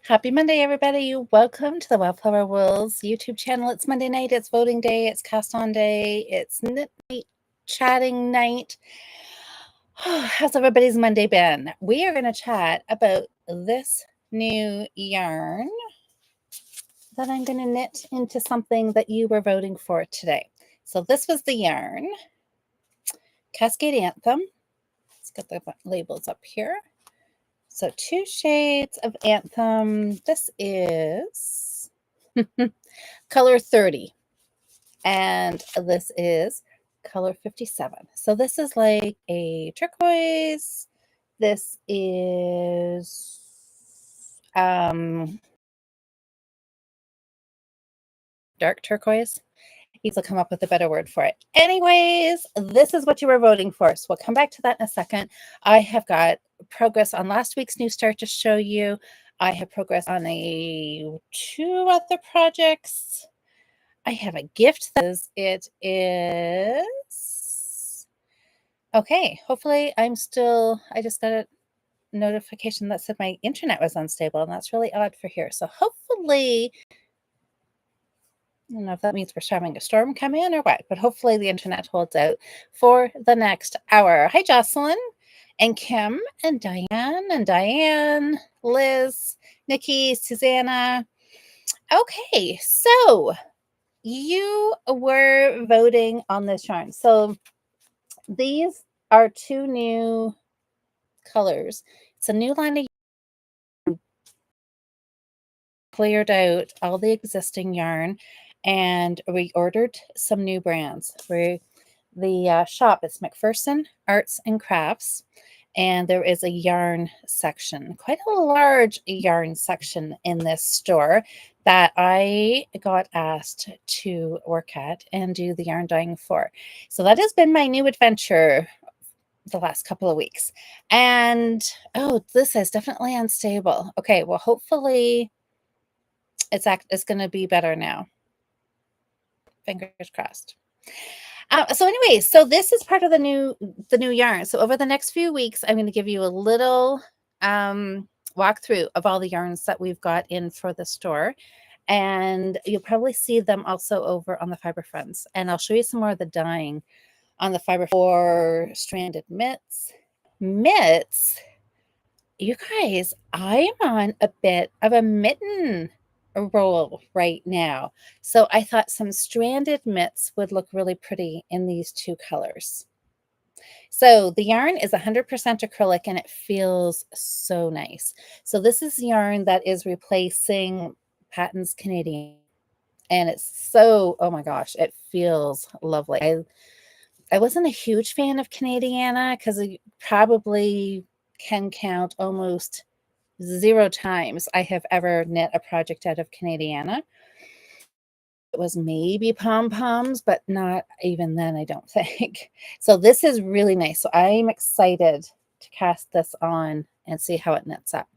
Happy Monday, everybody. Welcome to the Wildflower Wolves YouTube channel. It's Monday night. It's voting day. It's cast on day. It's knit night, chatting night. How's everybody's Monday been? We are going to chat about this new yarn that I'm going to knit into something that you were voting for today. So this was the yarn, Cascade Anthem. Let's get the labels up here. So 2 shades of Anthem. This is color 30. And this is color 57. So this is like a turquoise. This is dark turquoise. He's come up with a better word for it. Anyways, this is what you were voting for. So we'll come back to that in a second. I have got progress on last week's new start to show you. I have progress on 2 other projects. I have a gift that it is okay. Hopefully I just got a notification that said my internet was unstable, and that's really odd for here. So hopefully, I don't know if that means we're having a storm come in or what, but hopefully the internet holds out for the next hour. Hi, Jocelyn and Kim and Diane, Liz, Nikki, Susanna. Okay, so you were voting on this yarn. So these are 2 new colors. It's a new line of yarn. Cleared out all the existing yarn and we ordered some new brands. The shop is McPherson Arts and Crafts, and there is a yarn section, quite a large yarn section in this store that I got asked to work at and do the yarn dyeing for. So that has been my new adventure the last couple of weeks. And oh, this is definitely unstable. Okay, well, hopefully it's going to be better now. Fingers crossed. So anyway, so this is part of the new yarn. So over the next few weeks, I'm going to give you a little walkthrough of all the yarns that we've got in for the store. And you'll probably see them also over on the Fiber Friends. And I'll show you some more of the dyeing on the Fiber for stranded mitts. Mitts, you guys, I'm on a bit of a mitten roll right now. So I thought some stranded mitts would look really pretty in these 2 colors. So the yarn is 100% acrylic and it feels so nice. So this is yarn that is replacing Patton's Canadian. And it's so, oh my gosh, it feels lovely. I wasn't a huge fan of Canadiana because you probably can count almost 0 times I have ever knit a project out of Canadiana. It was maybe pom-poms, but not even then, I don't think. So this is really nice. So I'm excited to cast this on and see how it knits up.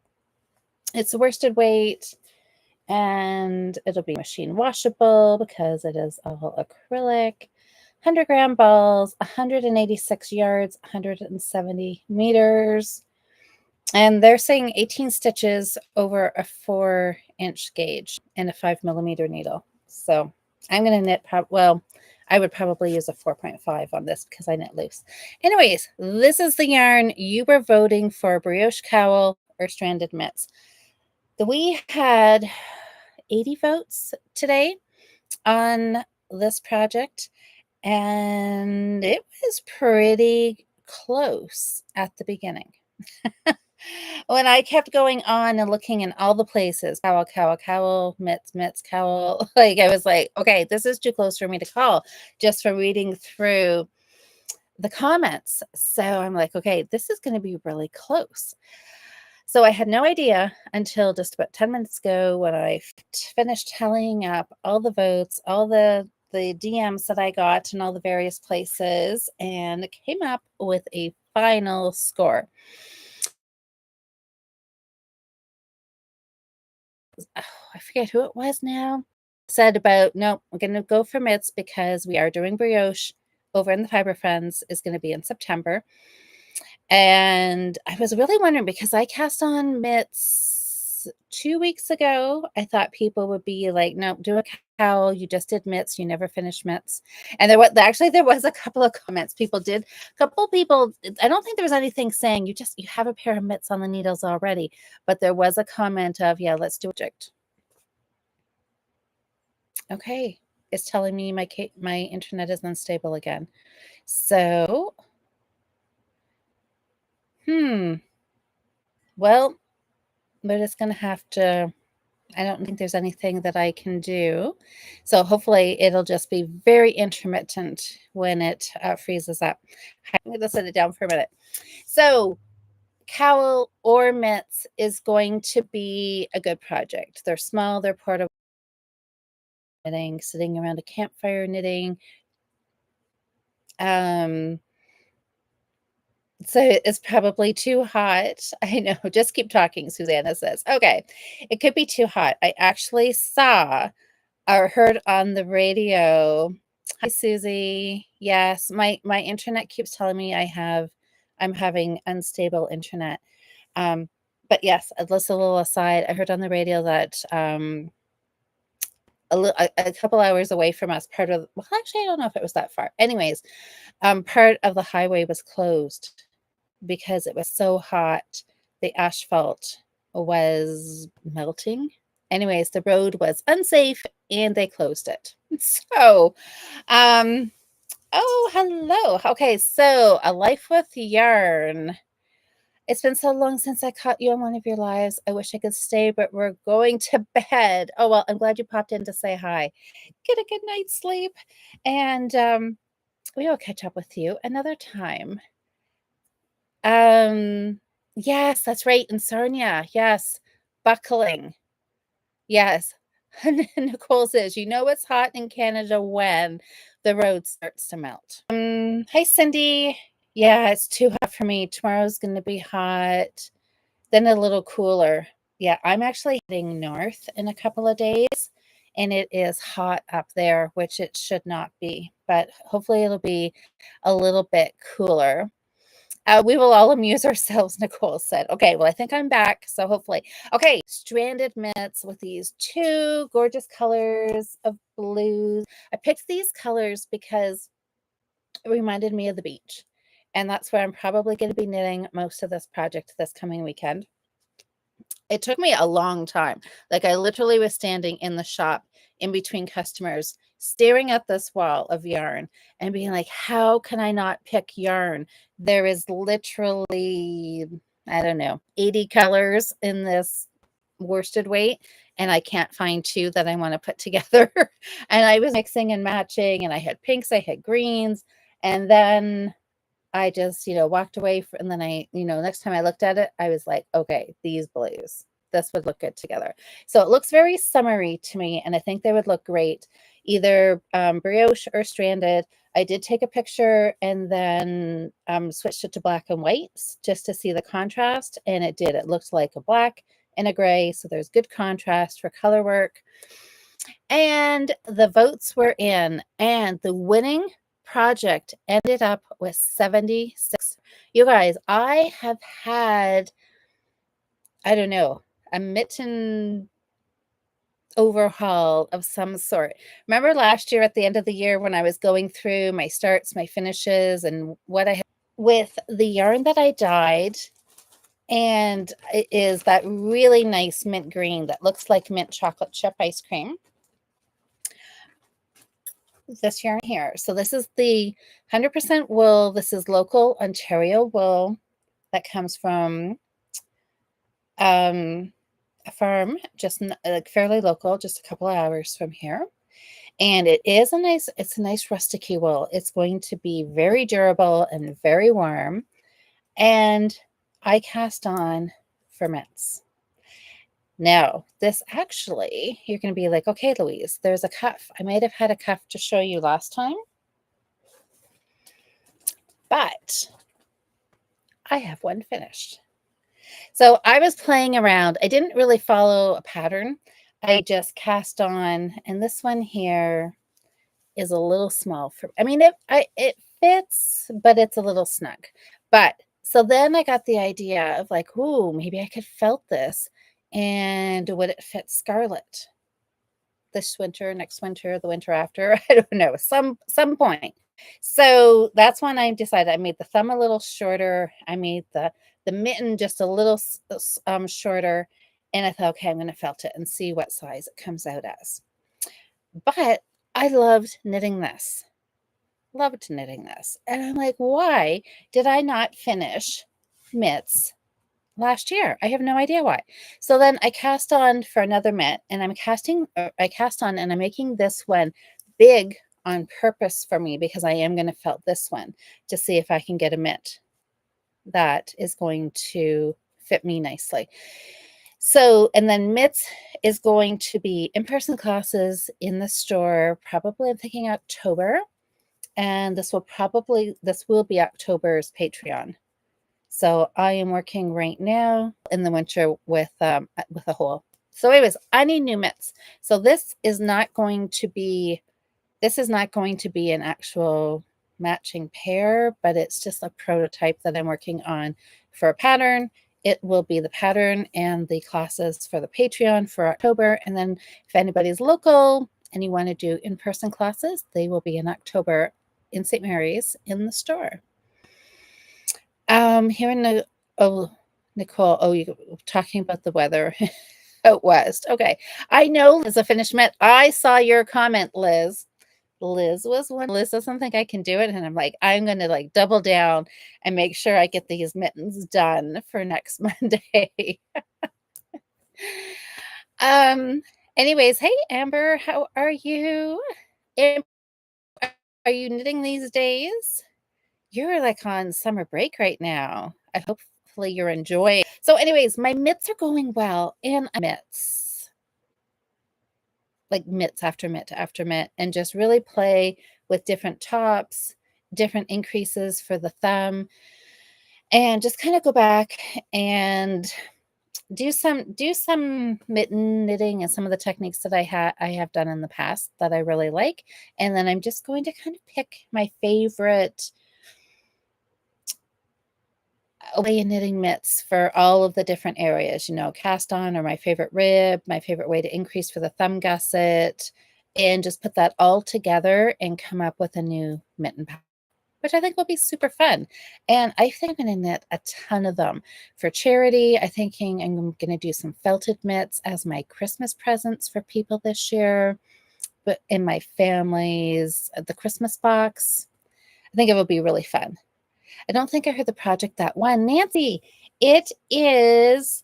It's worsted weight and it'll be machine washable because it is all acrylic. 100-gram balls, 186 yards, 170 meters. And they're saying 18 stitches over a 4-inch gauge and a 5mm needle. So I'm going to knit, I would probably use a 4.5 on this because I knit loose. Anyways, this is the yarn. You were voting for brioche cowl or stranded mitts. We had 80 votes today on this project, and it was pretty close at the beginning. When I kept going on and looking in all the places, cowl, mitts, cowl, like I was like, okay, this is too close for me to call just from reading through the comments. So I'm like, okay, this is going to be really close. So I had no idea until just about 10 minutes ago when I finished tallying up all the votes, all the DMs that I got in all the various places, and came up with a final score. Oh, I forget who it was now. Said about, no, I'm going to go for mitts because we are doing brioche over in the Fiber Friends is going to be in September. And I was really wondering because I cast on mitts was 2 weeks ago. I thought people would be like, "No, do a cowl. You just did mitts. You never finished mitts." And there was a couple of comments. A couple people, I don't think there was anything saying you have a pair of mitts on the needles already, but there was a comment of, "Yeah, let's do a project." Okay. It's telling me my internet is unstable again. So, hmm. Well, we're just gonna have to I don't think there's anything that I can do. So hopefully it'll just be very intermittent when it freezes up. I'm going to set it down for a minute. So cowl or mitts is going to be a good project. They're small, they're portable knitting, sitting around a campfire knitting. Um, so it's probably too hot. I know, just keep talking, Susanna says. Okay, it could be too hot. I actually saw or heard on the radio. Hi, Susie. Yes, my internet keeps telling me I'm having unstable internet. But yes, just a little aside. I heard on the radio that a couple hours away from us, actually, I don't know if it was that far. Anyways, part of the highway was closed because it was so hot. The asphalt was melting. Anyways, the road was unsafe and they closed it. So, um, oh, hello. Okay, so a life with yarn. It's been so long since I caught you on one of your lives. I wish I could stay, but we're going to bed. Oh, well, I'm glad you popped in to say hi. Get a good night's sleep, and we'll catch up with you another time. Um, yes, that's right. And Sarnia, yes, buckling. Yes. Nicole says, you know it's hot in Canada when the road starts to melt. Hi, Cindy. Yeah, it's too hot for me. Tomorrow's going to be hot, then a little cooler. Yeah, I'm actually heading north in a couple of days, and it is hot up there, which it should not be, but hopefully it'll be a little bit cooler. We will all amuse ourselves, Nicole said. Okay, well, I think I'm back, so hopefully. Okay, stranded mitts with these two gorgeous colors of blues. I picked these colors because it reminded me of the beach, and that's where I'm probably going to be knitting most of this project this coming weekend. It took me a long time. Like, I literally was standing in the shop in between customers, staring at this wall of yarn and being like, how can I not pick yarn? There is literally, I don't know, 80 colors in this worsted weight, and I can't find two that I want to put together. And I was mixing and matching, and I had pinks, I had greens, and then I just, walked away and then next time I looked at it, I was like, okay, these blues, this would look good together. So it looks very summery to me, and I think they would look great, either brioche or stranded. I did take a picture and then switched it to black and white just to see the contrast, and it did. It looked like a black and a gray, so there's good contrast for color work. And the votes were in, and the winning project ended up with 76. You guys, I have had, I don't know, a mitten overhaul of some sort. Remember last year at the end of the year when I was going through my starts, my finishes, and what I had with the yarn that I dyed, and it is that really nice mint green that looks like mint chocolate chip ice cream. This yarn here. So this is the 100% wool. This is local Ontario wool that comes from a farm just like fairly local, just a couple of hours from here. And it's a nice rustic wool. It's going to be very durable and very warm. And I cast on for mitts. Now, this actually, you're going to be like, okay, Louise, there's a cuff. I might have had a cuff to show you last time, but I have one finished. So I was playing around. I didn't really follow a pattern. I just cast on, and this one here is a little small for, I mean, it fits, but it's a little snug. But so then I got the idea of like, ooh, maybe I could felt this And would it fit Scarlett this winter, next winter, the winter after? I don't know, some point. So that's when I decided. I made the thumb a little shorter. I made the mitten just a little shorter. And I thought, okay, I'm going to felt it and see what size it comes out as. But I loved knitting this. Loved knitting this. And I'm like, why did I not finish mitts last year? I have no idea why. So then I cast on for another mitt, and I cast on and I'm making this one big on purpose for me because I am going to felt this one to see if I can get a mitt that is going to fit me nicely. So, and then mitts is going to be in-person classes in the store, probably I'm thinking October. And this will be October's Patreon. So I am working right now in the winter with a hole. So anyways, I need new mitts. So this is not going to be an actual matching pair, but it's just a prototype that I'm working on for a pattern. It will be the pattern and the classes for the Patreon for October. And then if anybody's local and you want to do in-person classes, they will be in October in St. Mary's in the store. Here in the Nicole, you were talking about the weather out west. Okay. I know Liz a finished mitt. I saw your comment, Liz. Liz was one. Liz doesn't think I can do it. And I'm like, I'm going to like double down and make sure I get these mittens done for next Monday. Anyways, hey, Amber, how are you? Are you knitting these days? You're like on summer break right now. Hopefully you're enjoying. So anyways, my mitts are going well, and mitts, like mitts after mitt after mitt, and just really play with different tops, different increases for the thumb, and just kind of go back and do some mitten knitting and some of the techniques that I have done in the past that I really like. And then I'm just going to kind of pick my favorite way in knitting mitts for all of the different areas, cast on or my favorite rib, my favorite way to increase for the thumb gusset, and just put that all together and come up with a new mitten pattern, which I think will be super fun. And I think I'm going to knit a ton of them for charity. I'm thinking I'm going to do some felted mitts as my Christmas presents for people this year, but in my family's, the Christmas box. I think it will be really fun. I don't think I heard the project that one. Nancy, it is